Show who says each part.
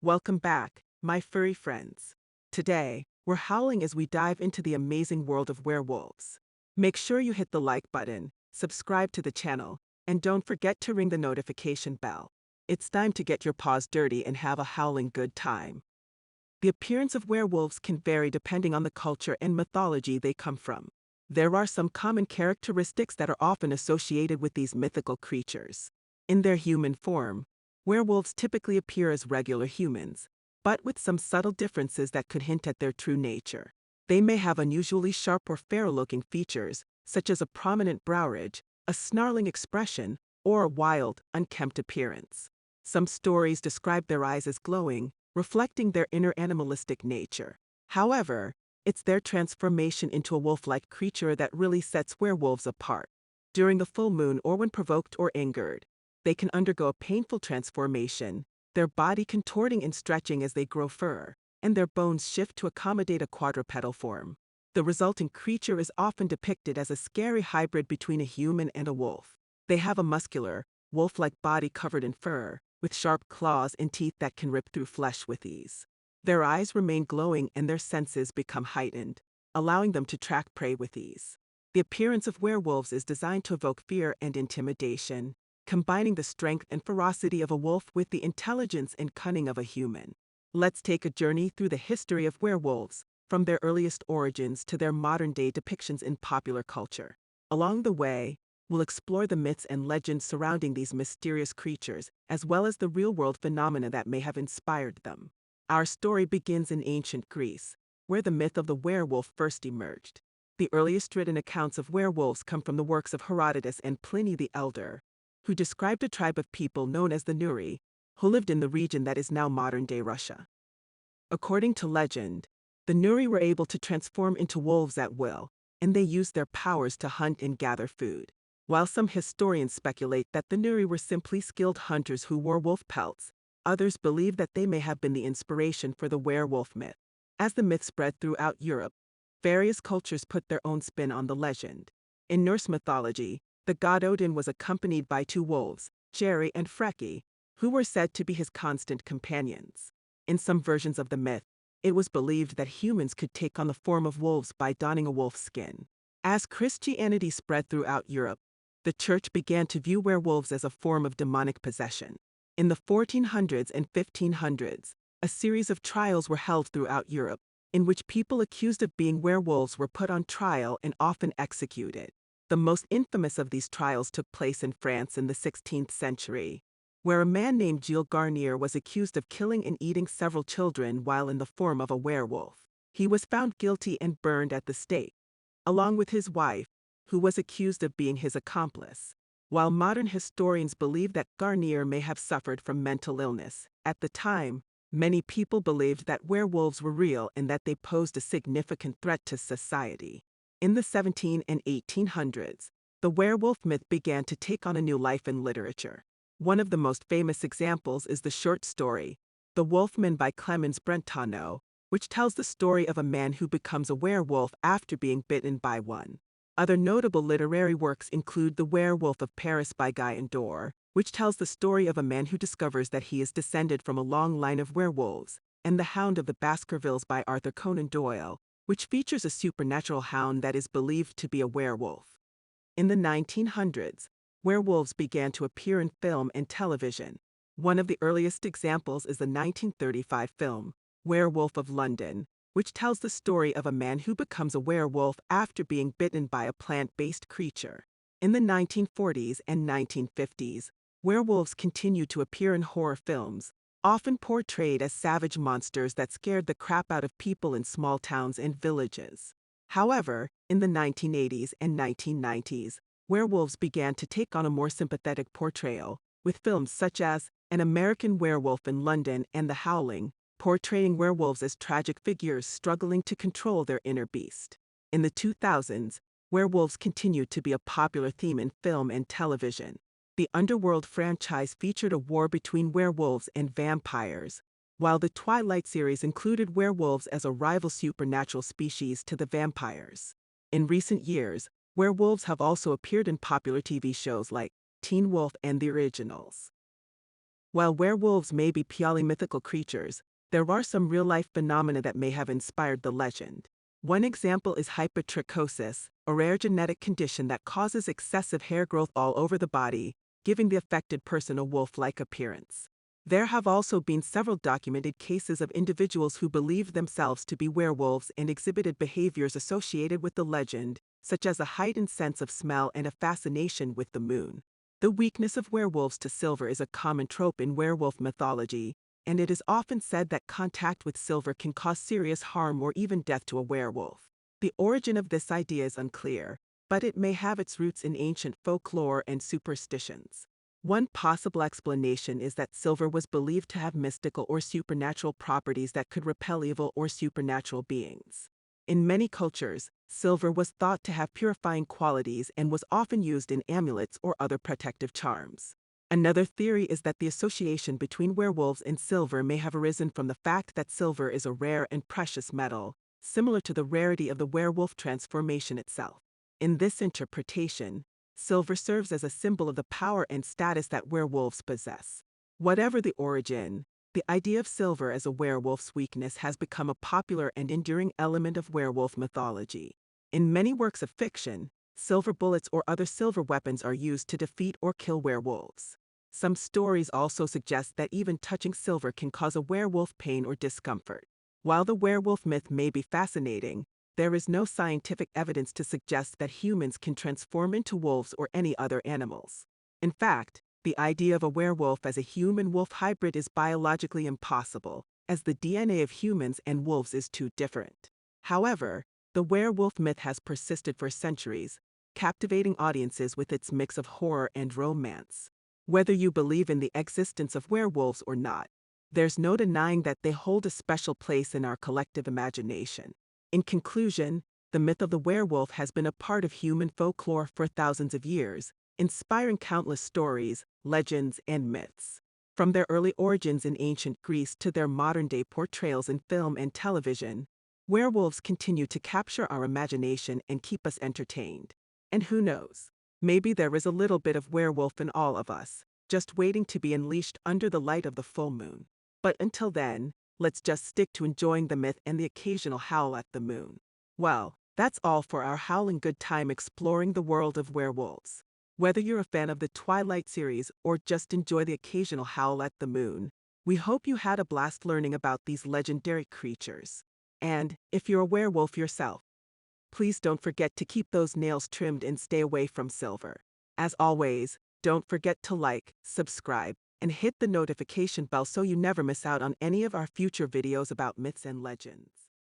Speaker 1: Welcome back, my furry friends. Today, we're howling as we dive into the amazing world of werewolves. Make sure you hit the like button, subscribe to the channel, and don't forget to ring the notification bell. It's time to get your paws dirty and have a howling good time. The appearance of werewolves can vary depending on the culture and mythology they come from. There are some common characteristics that are often associated with these mythical creatures. In their human form, werewolves typically appear as regular humans, but with some subtle differences that could hint at their true nature. They may have unusually sharp or feral-looking features, such as a prominent brow ridge, a snarling expression, or a wild, unkempt appearance. Some stories describe their eyes as glowing, reflecting their inner animalistic nature. However, it's their transformation into a wolf-like creature that really sets werewolves apart. During the full moon or when provoked or angered, they can undergo a painful transformation, their body contorting and stretching as they grow fur, and their bones shift to accommodate a quadrupedal form. The resulting creature is often depicted as a scary hybrid between a human and a wolf. They have a muscular, wolf-like body covered in fur, with sharp claws and teeth that can rip through flesh with ease. Their eyes remain glowing and their senses become heightened, allowing them to track prey with ease. The appearance of werewolves is designed to evoke fear and intimidation, combining the strength and ferocity of a wolf with the intelligence and cunning of a human. Let's take a journey through the history of werewolves, from their earliest origins to their modern-day depictions in popular culture. Along the way, we'll explore the myths and legends surrounding these mysterious creatures, as well as the real-world phenomena that may have inspired them. Our story begins in ancient Greece, where the myth of the werewolf first emerged. The earliest written accounts of werewolves come from the works of Herodotus and Pliny the Elder, who described a tribe of people known as the Nuri, who lived in the region that is now modern-day Russia. According to legend, the Nuri were able to transform into wolves at will, and they used their powers to hunt and gather food. While some historians speculate that the Nuri were simply skilled hunters who wore wolf pelts, others believe that they may have been the inspiration for the werewolf myth. As the myth spread throughout Europe, various cultures put their own spin on the legend. In Norse mythology, the god Odin was accompanied by two wolves, Jerry and Freki, who were said to be his constant companions. In some versions of the myth, it was believed that humans could take on the form of wolves by donning a wolf's skin. As Christianity spread throughout Europe, the church began to view werewolves as a form of demonic possession. In the 1400s and 1500s, a series of trials were held throughout Europe, in which people accused of being werewolves were put on trial and often executed. The most infamous of these trials took place in France in the 16th century, where a man named Gilles Garnier was accused of killing and eating several children while in the form of a werewolf. He was found guilty and burned at the stake, along with his wife, who was accused of being his accomplice. While modern historians believe that Garnier may have suffered from mental illness, at the time, many people believed that werewolves were real and that they posed a significant threat to society. In the 1700s and 1800s, the werewolf myth began to take on a new life in literature. One of the most famous examples is the short story, The Wolfman by Clemens Brentano, which tells the story of a man who becomes a werewolf after being bitten by one. Other notable literary works include The Werewolf of Paris by Guy Endore, which tells the story of a man who discovers that he is descended from a long line of werewolves, and The Hound of the Baskervilles by Arthur Conan Doyle, which features a supernatural hound that is believed to be a werewolf. In the 1900s, werewolves began to appear in film and television. One of the earliest examples is the 1935 film, Werewolf of London, which tells the story of a man who becomes a werewolf after being bitten by a plant-based creature. In the 1940s and 1950s, werewolves continued to appear in horror films, often portrayed as savage monsters that scared the crap out of people in small towns and villages. However, in the 1980s and 1990s, werewolves began to take on a more sympathetic portrayal, with films such as An American Werewolf in London and The Howling, portraying werewolves as tragic figures struggling to control their inner beast. In the 2000s, werewolves continued to be a popular theme in film and television. The Underworld franchise featured a war between werewolves and vampires, while the Twilight series included werewolves as a rival supernatural species to the vampires. In recent years, werewolves have also appeared in popular TV shows like Teen Wolf and The Originals. While werewolves may be purely mythical creatures, there are some real-life phenomena that may have inspired the legend. One example is hypertrichosis, a rare genetic condition that causes excessive hair growth all over the body, giving the affected person a wolf-like appearance. There have also been several documented cases of individuals who believed themselves to be werewolves and exhibited behaviors associated with the legend, such as a heightened sense of smell and a fascination with the moon. The weakness of werewolves to silver is a common trope in werewolf mythology, and it is often said that contact with silver can cause serious harm or even death to a werewolf. The origin of this idea is unclear, but it may have its roots in ancient folklore and superstitions. One possible explanation is that silver was believed to have mystical or supernatural properties that could repel evil or supernatural beings. In many cultures, silver was thought to have purifying qualities and was often used in amulets or other protective charms. Another theory is that the association between werewolves and silver may have arisen from the fact that silver is a rare and precious metal, similar to the rarity of the werewolf transformation itself. In this interpretation, silver serves as a symbol of the power and status that werewolves possess. Whatever the origin, the idea of silver as a werewolf's weakness has become a popular and enduring element of werewolf mythology. In many works of fiction, silver bullets or other silver weapons are used to defeat or kill werewolves. Some stories also suggest that even touching silver can cause a werewolf pain or discomfort. While the werewolf myth may be fascinating, there is no scientific evidence to suggest that humans can transform into wolves or any other animals. In fact, the idea of a werewolf as a human-wolf hybrid is biologically impossible, as the DNA of humans and wolves is too different. However, the werewolf myth has persisted for centuries, captivating audiences with its mix of horror and romance. Whether you believe in the existence of werewolves or not, there's no denying that they hold a special place in our collective imagination. In conclusion, the myth of the werewolf has been a part of human folklore for thousands of years, inspiring countless stories, legends, and myths. From their early origins in ancient Greece to their modern-day portrayals in film and television, werewolves continue to capture our imagination and keep us entertained. And who knows? Maybe there is a little bit of werewolf in all of us, just waiting to be unleashed under the light of the full moon. But until then, let's just stick to enjoying the myth and the occasional howl at the moon. Well, that's all for our howling good time exploring the world of werewolves. Whether you're a fan of the Twilight series or just enjoy the occasional howl at the moon, we hope you had a blast learning about these legendary creatures. And if you're a werewolf yourself, please don't forget to keep those nails trimmed and stay away from silver. As always, don't forget to like, subscribe, and hit the notification bell so you never miss out on any of our future videos about myths and legends.